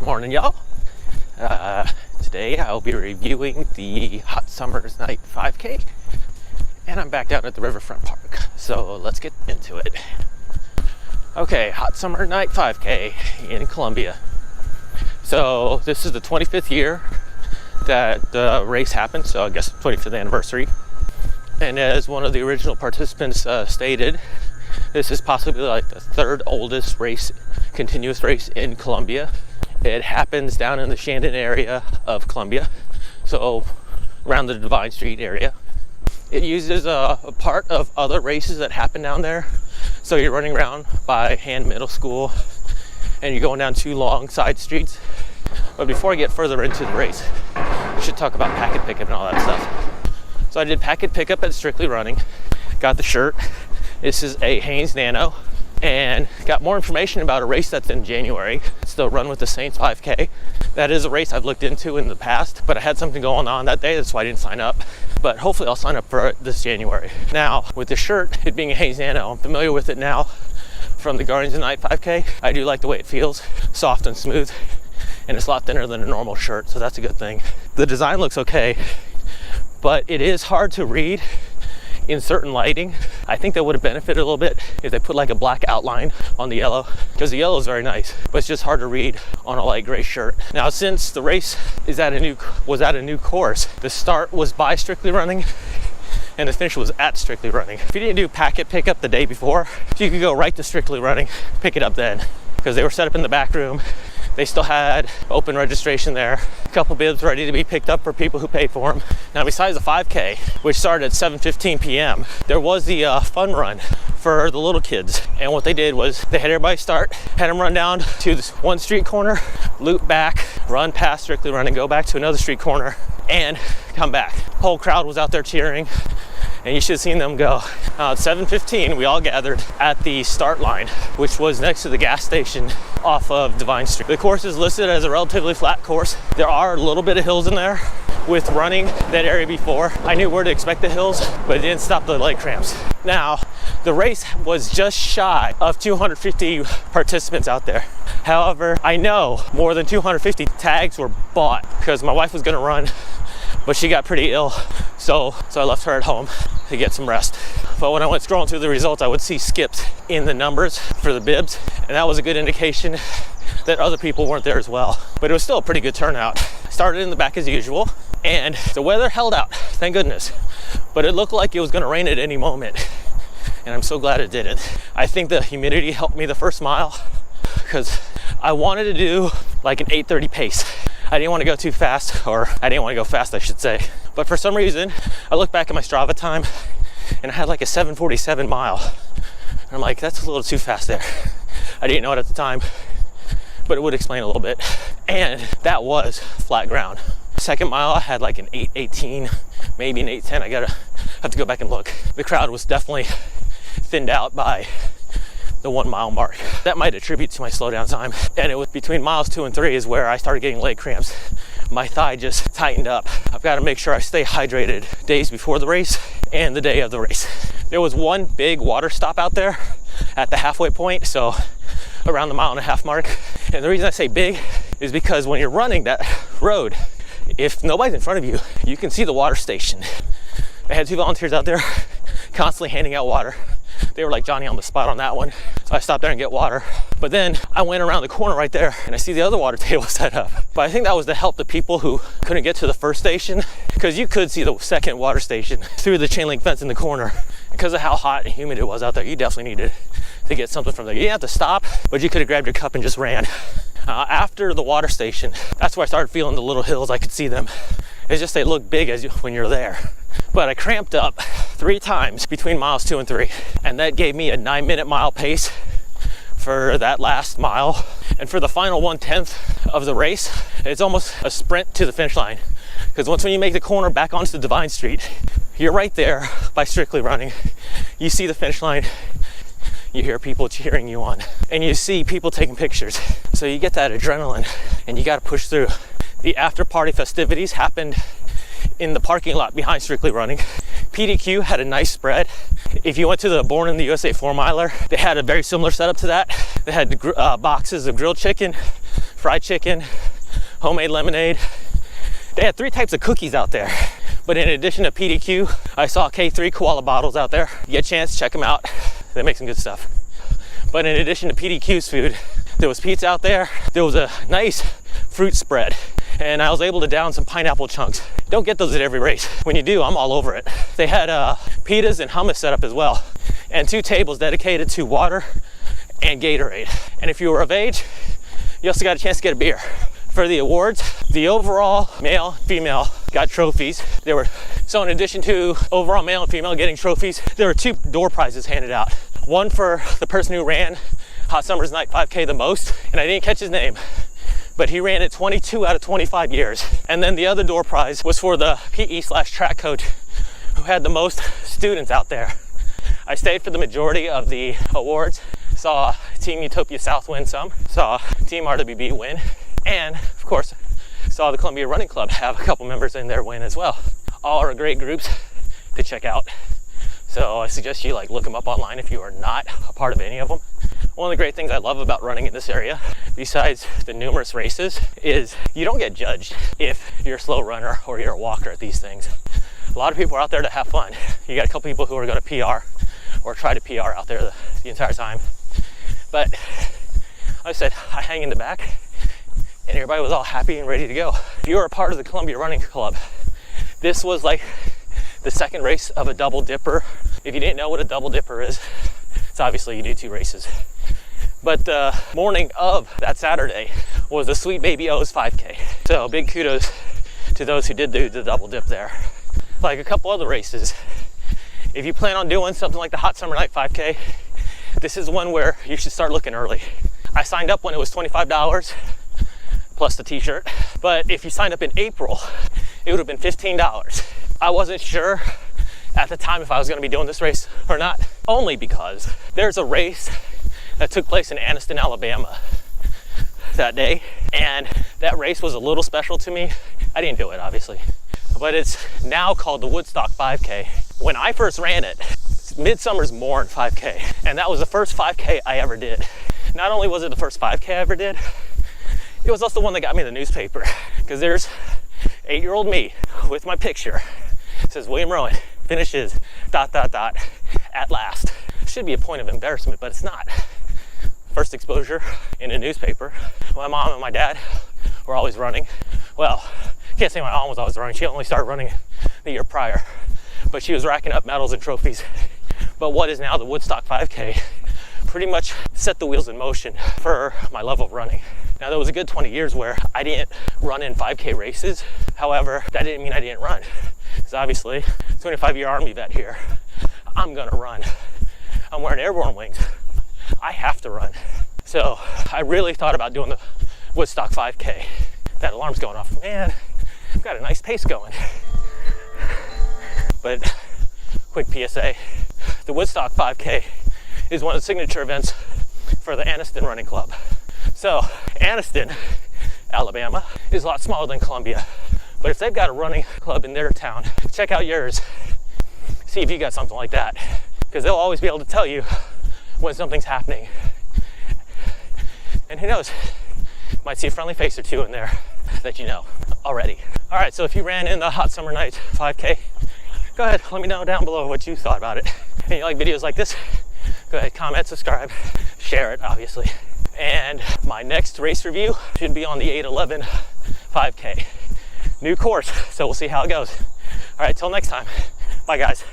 Morning, y'all. Today I'll be reviewing the Hot Summer's Night 5K, and I'm back down at the Riverfront Park, so let's get into it. Okay, Hot Summer Night 5K in Columbia. So this is the 25th year that the race happened, so I guess 25th anniversary. And as one of the original participants stated, this is possibly like the third oldest continuous race in Columbia. It happens down in the Shandon area of Columbia, so around the Divine Street area. It uses a part of other races that happen down there. So you're running around by Hand Middle School and you're going down two long side streets. But before I get further into the race, I should talk about packet pickup and all that stuff. So I did packet pickup at Strictly Running, got the shirt. This is a Hanes Nano, and got more information about a race that's in January. It's the Run with the Saints 5K. That is a race I've looked into in the past, but I had something going on that day, that's why I didn't sign up. But hopefully I'll sign up for it this January. Now, with the shirt, it being a Hanes Nano, I'm familiar with it now from the Guardians of the Night 5K. I do like the way it feels, soft and smooth, and it's a lot thinner than a normal shirt, so that's a good thing. The design looks okay, but it is hard to read in certain lighting. I think that would have benefited a little bit if they put like a black outline on the yellow, because the yellow is very nice, but it's just hard to read on a light gray shirt. Now, since the race was at a new course, the start was by Strictly Running and the finish was at Strictly Running. If you didn't do packet pickup the day before, you could go right to Strictly Running, pick it up then, because they were set up in the back room. They still had open registration there. A couple bibs ready to be picked up for people who paid for them. Now, besides the 5K, which started at 7:15 p.m., there was the fun run for the little kids. And what they did was they had everybody start, had them run down to this one street corner, loop back, run past Strictly Running, go back to another street corner, and come back. The whole crowd was out there cheering, and you should have seen them go. At 7:15, we all gathered at the start line, which was next to the gas station off of Divine Street. The course is listed as a relatively flat course. There are a little bit of hills in there. With running that area before, I knew where to expect the hills, but it didn't stop the leg cramps. Now, the race was just shy of 250 participants out there. However, I know more than 250 tags were bought because my wife was gonna run, but she got pretty ill, so I left her at home to get some rest. But when I went scrolling through the results, I would see skips in the numbers for the bibs, and that was a good indication that other people weren't there as well. But it was still a pretty good turnout. Started in the back as usual, and the weather held out, thank goodness. But it looked like it was gonna rain at any moment, and I'm so glad it didn't. I think the humidity helped me the first mile, because I wanted to do like an 8:30 pace. I didn't want to go too fast, or I didn't want to go fast, I should say. But for some reason, I looked back at my Strava time and I had like a 7:47 mile. And I'm like, that's a little too fast there. I didn't know it at the time, but it would explain a little bit. And that was flat ground. Second mile, I had like an 8:18, maybe an 8:10. I have to go back and look. The crowd was definitely thinned out by the 1 mile mark. That might attribute to my slowdown time. And it was between miles 2 and 3 is where I started getting leg cramps. My thigh just tightened up. I've got to make sure I stay hydrated days before the race and the day of the race. There was one big water stop out there at the halfway point, so around the 1.5 mile mark. And the reason I say big is because when you're running that road, if nobody's in front of you, you can see the water station. I had 2 volunteers out there constantly handing out water. They were like Johnny on the spot on that one. So I stopped there and get water. But then I went around the corner right there and I see the other water table set up. But I think that was to help the people who couldn't get to the first station, because you could see the second water station through the chain link fence in the corner. Because of how hot and humid it was out there, you definitely needed to get something from there. You didn't have to stop, but you could have grabbed your cup and just ran. After the water station, that's where I started feeling the little hills. I could see them. It's just they look big when you're there. But I cramped up 3 times between miles 2 and 3, and that gave me a 9-minute mile pace for that last mile. And for the final 1/10 of the race, it's almost a sprint to the finish line, because when you make the corner back onto Divine Street, you're right there by Strictly Running. You see the finish line, you hear people cheering you on, and you see people taking pictures. So you get that adrenaline and you got to push through. The after party festivities happened in the parking lot behind Strictly Running. PDQ had a nice spread. If you went to the Born in the USA 4-miler, they had a very similar setup to that. They had boxes of grilled chicken fried chicken, homemade lemonade. They had 3 types of cookies out there. But in addition to PDQ, I saw K3 koala bottles out there. You get a chance, check them out. They make some good stuff. But in addition to PDQ's food, there was pizza out there. There was a nice fruit spread. And I was able to down some pineapple chunks. Don't get those at every race. When you do, I'm all over it. They had pitas and hummus set up as well. And 2 tables dedicated to water and Gatorade. And if you were of age, you also got a chance to get a beer. For the awards, the overall male, female got trophies. So in addition to overall male and female getting trophies, there were 2 door prizes handed out. One for the person who ran Hot Summer's Night 5K the most, and I didn't catch his name, but he ran it 22 out of 25 years. And then the other door prize was for the PE/track coach who had the most students out there. I stayed for the majority of the awards, saw Team Utopia South win some, saw Team RWB win, and of course saw the Columbia Running Club have a couple members in their win as well. All are great groups to check out. So I suggest you look them up online if you are not a part of any of them. One of the great things I love about running in this area, besides the numerous races, is you don't get judged if you're a slow runner or you're a walker at these things. A lot of people are out there to have fun. You got a couple people who are going to PR or try to PR out there the entire time. But like I said, I hang in the back and everybody was all happy and ready to go. If you were a part of the Columbia Running Club, this was like the second race of a double dipper. If you didn't know what a double dipper is, it's obviously you do 2 races. But the morning of that Saturday was the Sweet Baby O's 5K. So big kudos to those who did do the double dip there. Like a couple other races, if you plan on doing something like the Hot Summer Night 5K, this is one where you should start looking early. I signed up when it was $25 plus the t-shirt, but if you signed up in April, it would have been $15. I wasn't sure at the time if I was going to be doing this race or not, only because there's a race that took place in Anniston, Alabama that day, and that race was a little special to me. I didn't do it, obviously, but it's now called the Woodstock 5K. When I first ran it, Midsummer's Morn 5K, and that was the first 5K I ever did. Not only was it the first 5K I ever did, it was also the one that got me the newspaper, because there's 8-year-old me with my picture. It says William Rowan finishes ... at last. Should be a point of embarrassment, but it's not. First exposure in a newspaper. My mom and my dad were always running. Well, can't say my mom was always running. She only started running the year prior, but she was racking up medals and trophies. But what is now the Woodstock 5K pretty much set the wheels in motion for my love of running. Now, there was a good 20 years where I didn't run in 5K races. However, that didn't mean I didn't run. Because obviously, 25-year Army vet here, I'm gonna run. I'm wearing airborne wings. I have to run. So I really thought about doing the Woodstock 5K. That alarm's going off. Man, I've got a nice pace going. But quick PSA, the Woodstock 5K is one of the signature events for the Anniston Running Club. So Anniston, Alabama, is a lot smaller than Columbia. But if they've got a running club in their town, check out yours. See if you got something like that. Because they'll always be able to tell you when something's happening. And who knows, might see a friendly face or 2 in there that you know already. All right, so if you ran in the Hot Summer Night 5K, go ahead, let me know down below what you thought about it. And you like videos like this, go ahead, comment, subscribe, share it, obviously. And my next race review should be on the 8/11 5K. New course, so we'll see how it goes. All right, till next time. Bye, guys.